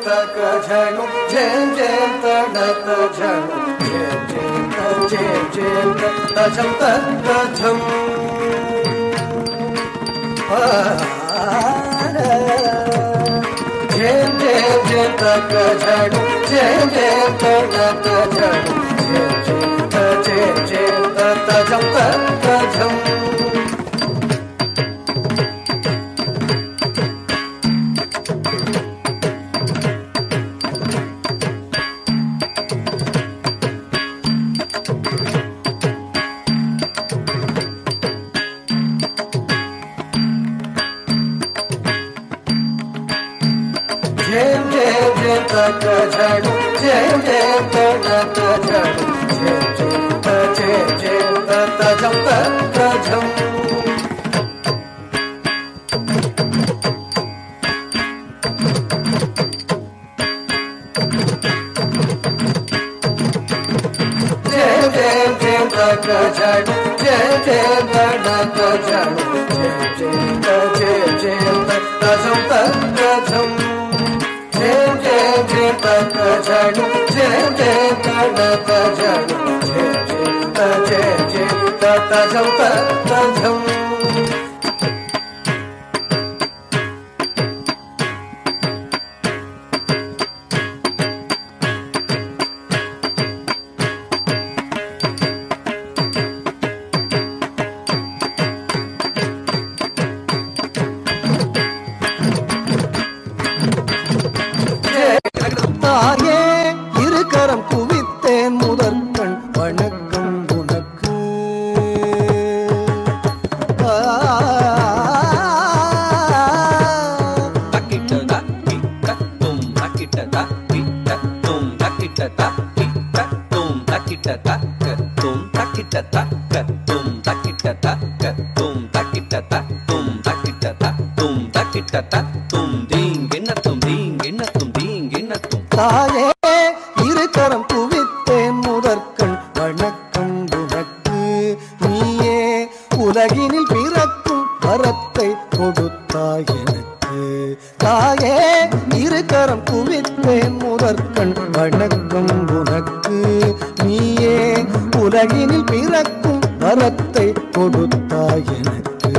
तक झणु झेम झेम तड़क झणु झेम झेम तझम तक झम झेम झेम झेम तक झणु झेम झेम तड़क झणु झेम झेम तझम तक झम झेम झेम झेम तक झणु झेम झेम तड़क झणु झेम झेम तझम तक झम झेम झेम झेम तक झणु झेम झेम तड़क झणु झेम झेम तझम तक झम झेम झेम झेम तक झणु झेम झेम तड़क झणु झेम झेम तझम तक झम தாயே இருக்கரம் குவித்தேன் முதற்கண் வணக்கம் உனக்கு தாயே இருக்கரம் குவித்தேன் முதற்கண் வணக்கம் உனக்கு நீயே உலகினில் பிறக்கும் வரத்தை கொடுத்தாய் எனக்கு தாயே இருக்கரம் குவித்தேன் முதற்கண் வணக்கம் உனக்கு நீயே உலகினில் பிறக்கும் வரத்தை கொடுத்தாய் எனக்கு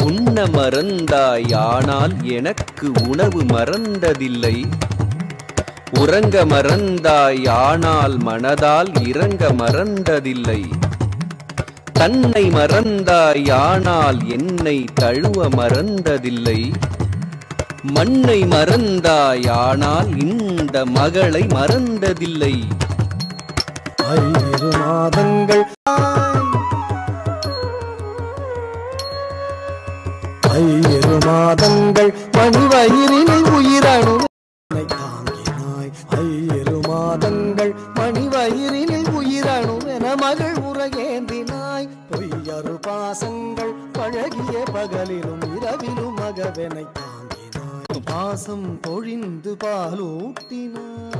உண்ண மறந்தாய் ஆனால் எனக்கு உணவு மறந்ததில்லை உறங்க மறந்தாய் ஆனால் மனதால் இறங்க மறந்ததில்லை தன்னை மறந்தாய் ஆனால் என்னை தழுவ மறந்ததில்லை மண்ணை மறந்தாய் ஆனால் இந்த மகளை மறந்ததில்லை 5 மாதங்கள் 5 மாதங்கள் மணிவயிறினை உயிரணு தாங்கினாய் 5 மாதங்கள் மணிவயிறினை உயிரணு என மகள் உறகேந்தினாய் பொய்யறு பாசங்கள் பழகிய பகலிலும் இரவிலும் மகவெனை தாங்கினாய் பாசம் பொழிந்து பாலூட்டினாய்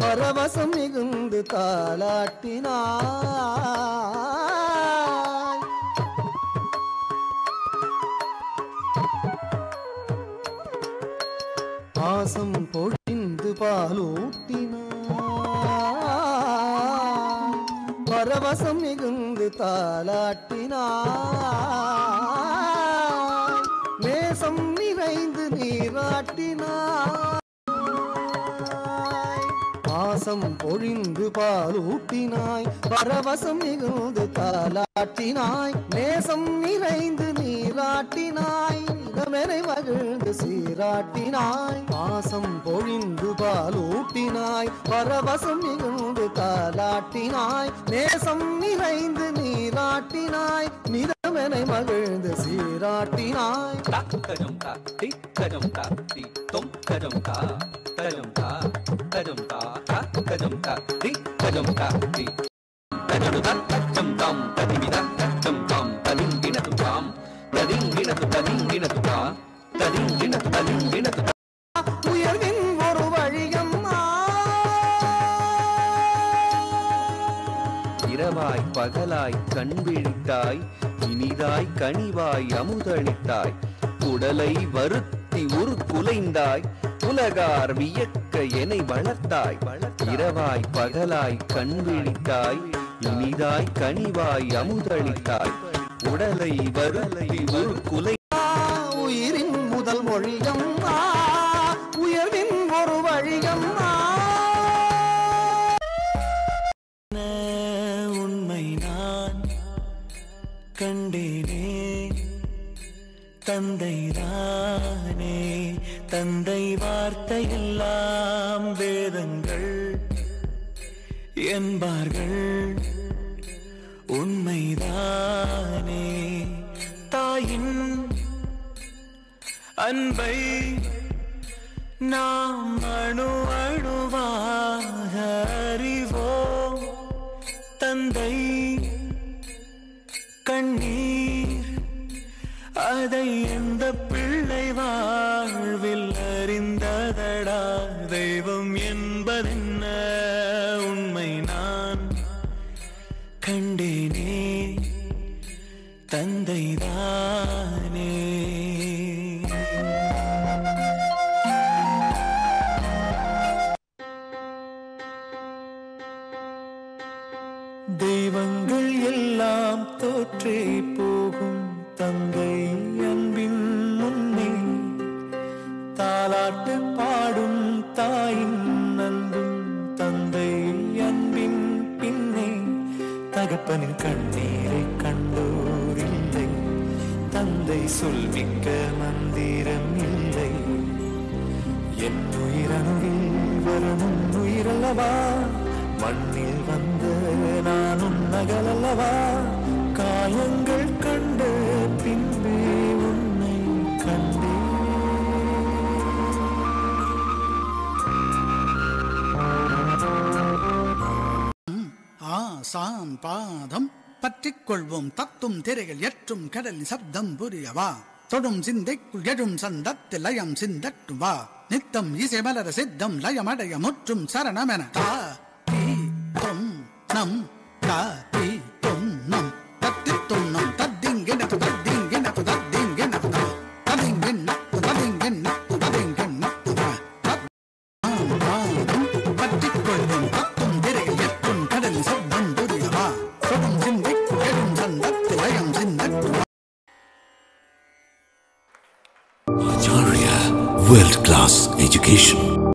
பரவசம் மிகுந்து தாளாட்டினாய் பாசம் பொழிந்து பாலூட்டினாய் பரவசம் மிகுந்து தாளாட்டினாய் நேசம் நிறைந்து நீராட்டினாய் பாசம் பொழிந்து பாலூட்டினாய் பரவசம் மிகுந்து தாளாட்டினாய் நேசம் நிறைந்து நீராட்டினாய் இதமெனை மகிழ்ந்து சீராட்டினாய் பாசம் பொழிந்து பாலூட்டினாய் பரவசம் மிகுந்து தாளாட்டினாய் நேசம் நிறைந்து நீராட்டினாய் நிதமெனை மகிழ்ந்து சீராட்டினாய் உயர்வின் ஒரு வழியம்மா இரவாய் பகலாய் கண் விழித்தாய் இனிதாய் கனிவாய் அமுதளித்தாய் உடலை வருத்தி உரு குலைந்தாய் உலகார் வியக்க என்னை வளர்த்தாய் இரவாய் பகலாய் கண் விழித்தாய் இனிதாய் கனிவாய் அமுதளித்தாய் உடலை வருத்தி உரு குலை உயிரின் முதல் மொழியம் உயர்வின் ஒரு வழியம் உண்மை நான் கண்டேனே தந்தைதானே தந்தை வார்த்தையெல்லாம் வேதங்கள் என்பார்கள் உண்மைதானே தாயின் அன்பை நாம் அணு அணுவாக அறிவோம் தந்தை கண்ணீர் அதை எந்த பிள்ளை வாழ்வில் அறிந்ததடா தெய்வம் என்பதென்ன உண்மை நான் கண்டேனே தந்தைதானே தெய்வங்கள் எல்லாம் தோற்றே போகும் தந்தை அன்பின் முன்னே தாலாட்டு பாடும் தாயின் அன்பும் தந்தை அன்பின் பின்னே தகப்பனின் கண்ணீரை கண்டோர் இல்லை தந்தை சொல்மிக்க மந்திரம் இல்லை என் உயிரணுவில் வரணும் உயிரல்லவா மண்ணில் வந்த நானும் நகலல்லவா காயங்கள் கண்ட பின்பே உன்னை கண்டே ஆசான் பாதம் பற்றிக் கொள்வோம் தத்தும் திரைகள் எற்றும் கடலின் சப்தம் புரியவா தொடும் சிந்தைக்குள் எழும் சந்தத்தில் லயம் சிந்தட்டுவா நித்தம் இசை மலர சித்தம் லயமடைய முற்றும் சரணமென நம் நம் தத்தித்தும் நம் தத்திங்கின தத்திங்கின தத்திங்கின தத்திங்கின தத்திங்கின தத்திங்கின பற்றிக் கொள்வோம் தத்தும் திரைகள் எற்றும் கடலின் சப்தம் புரியவா தொடும் சிந்தைக்குள் எழும் சந்தத்தில் லயம் சிந்தட்டுவா. Acharya World Class Education.